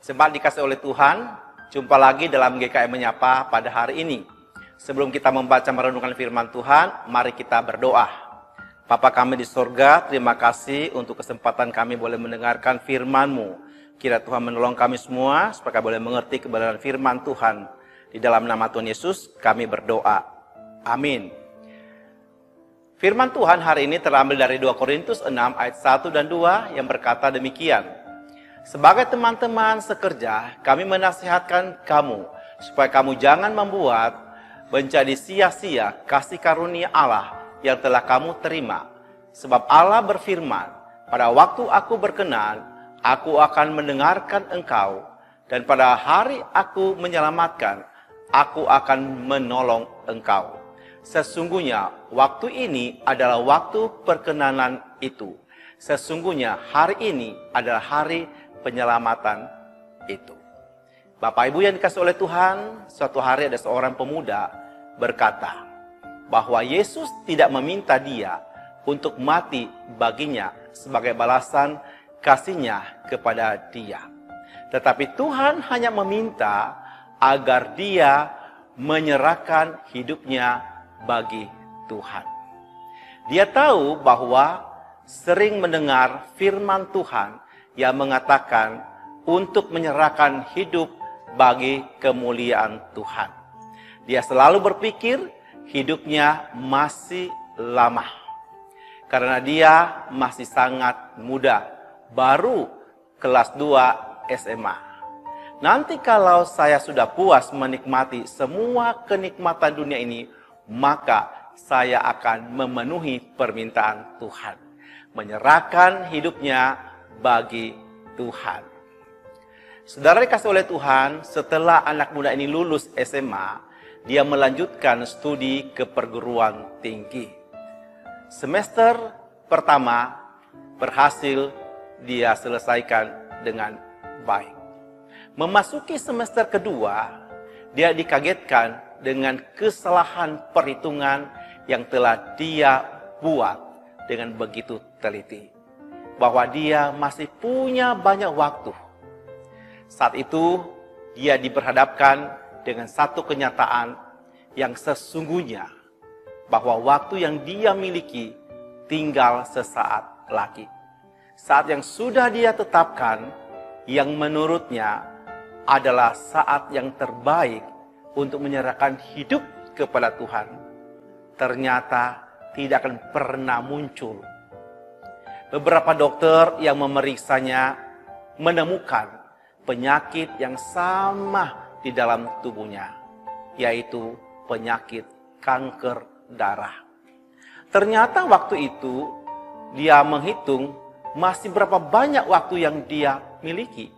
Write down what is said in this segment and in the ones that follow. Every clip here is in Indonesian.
Sempat dikasih oleh Tuhan, jumpa lagi dalam GKM Menyapa pada hari ini. Sebelum kita membaca merenungkan firman Tuhan, mari kita berdoa. Bapa kami di surga, terima kasih untuk kesempatan kami boleh mendengarkan firman-Mu. Kira Tuhan menolong kami semua, supaya boleh mengerti kebenaran firman Tuhan. Di dalam nama Tuhan Yesus, kami berdoa. Amin. Firman Tuhan hari ini terambil dari 2 Korintus 6 ayat 1 dan 2 yang berkata demikian. Sebagai teman-teman sekerja, kami menasihatkan kamu supaya kamu jangan membuat menjadi sia-sia kasih karunia Allah yang telah kamu terima. Sebab Allah berfirman, pada waktu aku berkenan, aku akan mendengarkan engkau, dan pada hari aku menyelamatkan, aku akan menolong engkau. Sesungguhnya waktu ini adalah waktu perkenanan itu. Sesungguhnya hari ini adalah hari penyelamatan itu. Bapak Ibu yang dikasih oleh Tuhan, suatu hari ada seorang pemuda berkata bahwa Yesus tidak meminta dia untuk mati baginya sebagai balasan kasihnya kepada dia. Tetapi Tuhan hanya meminta agar dia menyerahkan hidupnya bagi Tuhan. Dia tahu bahwa sering mendengar firman Tuhan yang mengatakan untuk menyerahkan hidup bagi kemuliaan Tuhan. Dia selalu berpikir hidupnya masih lama. Karena dia masih sangat muda, baru kelas 2 SMA. Nanti kalau saya sudah puas menikmati semua kenikmatan dunia ini, maka saya akan memenuhi permintaan Tuhan. Menyerahkan hidupnya bagi Tuhan. Saudara dikasih oleh Tuhan, setelah anak muda ini lulus SMA, dia melanjutkan studi ke perguruan tinggi. Semester pertama berhasil dia selesaikan dengan baik. Memasuki semester kedua, dia dikagetkan dengan kesalahan perhitungan yang telah dia buat dengan begitu teliti. Bahwa dia masih punya banyak waktu. Saat itu dia diperhadapkan dengan satu kenyataan yang sesungguhnya bahwa waktu yang dia miliki tinggal sesaat lagi. Saat yang sudah dia tetapkan yang menurutnya adalah saat yang terbaik untuk menyerahkan hidup kepada Tuhan, ternyata tidak akan pernah muncul. Beberapa dokter yang memeriksanya menemukan penyakit yang sama di dalam tubuhnya, yaitu penyakit kanker darah. Ternyata waktu itu dia menghitung masih berapa banyak waktu yang dia miliki.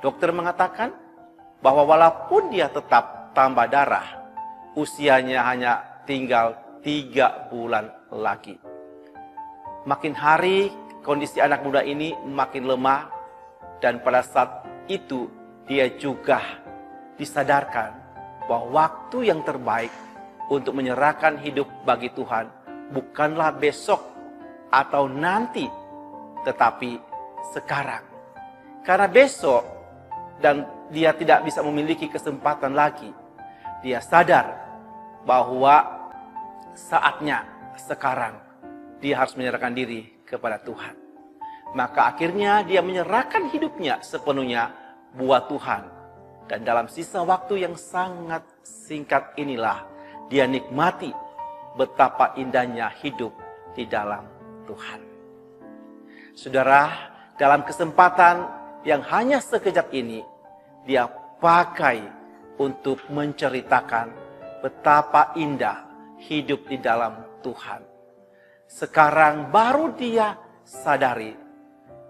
Dokter mengatakan bahwa walaupun dia tetap tambah darah, usianya hanya tinggal 3 bulan lagi. Makin hari kondisi anak muda ini makin lemah, dan pada saat itu dia juga disadarkan bahwa waktu yang terbaik untuk menyerahkan hidup bagi Tuhan bukanlah besok atau nanti, tetapi sekarang. Karena besok dan dia tidak bisa memiliki kesempatan lagi, dia sadar bahwa saatnya sekarang. Dia harus menyerahkan diri kepada Tuhan. Maka akhirnya dia menyerahkan hidupnya sepenuhnya buat Tuhan. Dan dalam sisa waktu yang sangat singkat inilah dia nikmati betapa indahnya hidup di dalam Tuhan. Saudara, dalam kesempatan yang hanya sekejap ini, dia pakai untuk menceritakan betapa indah hidup di dalam Tuhan. Sekarang baru dia sadari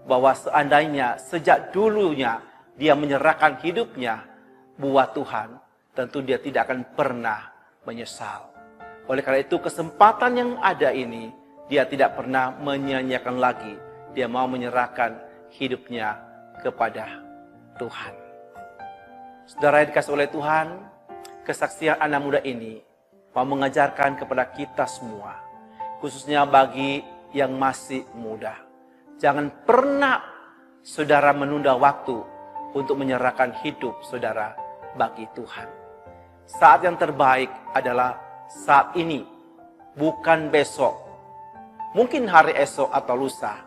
bahwa seandainya sejak dulunya dia menyerahkan hidupnya buat Tuhan, tentu dia tidak akan pernah menyesal. Oleh karena itu kesempatan yang ada ini, dia tidak pernah menyia-nyiakan lagi. Dia mau menyerahkan hidupnya kepada Tuhan. Saudara yang dikasih oleh Tuhan, kesaksian anak muda ini mau mengajarkan kepada kita semua, khususnya bagi yang masih muda. Jangan pernah saudara menunda waktu untuk menyerahkan hidup saudara bagi Tuhan. Saat yang terbaik adalah saat ini, bukan besok. Mungkin hari esok atau lusa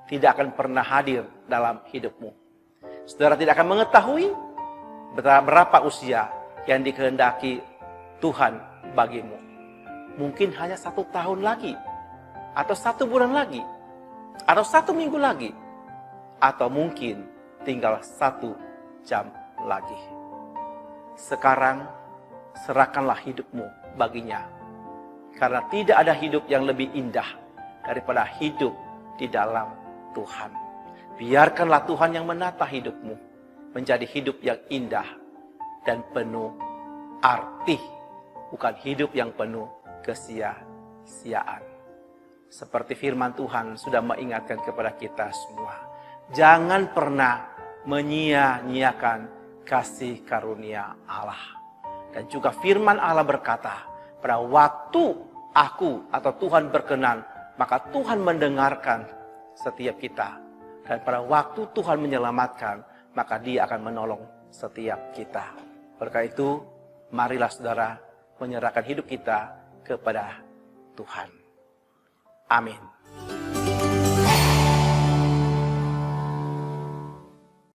tidak akan pernah hadir dalam hidupmu. Saudara tidak akan mengetahui berapa usia yang dikehendaki Tuhan bagimu. Mungkin hanya 1 tahun lagi, atau 1 bulan lagi, atau 1 minggu lagi, atau mungkin tinggal 1 jam lagi. Sekarang serahkanlah hidupmu baginya, karena tidak ada hidup yang lebih indah daripada hidup di dalam Tuhan. Biarkanlah Tuhan yang menata hidupmu menjadi hidup yang indah dan penuh arti, bukan hidup yang penuh kesia-siaan. Seperti firman Tuhan sudah mengingatkan kepada kita semua, jangan pernah menyia-nyiakan kasih karunia Allah. Dan juga firman Allah berkata, pada waktu aku atau Tuhan berkenan, maka Tuhan mendengarkan setiap kita. Dan pada waktu Tuhan menyelamatkan, maka Dia akan menolong setiap kita. Oleh karena itu, marilah saudara menyerahkan hidup kita kepada Tuhan. Amin.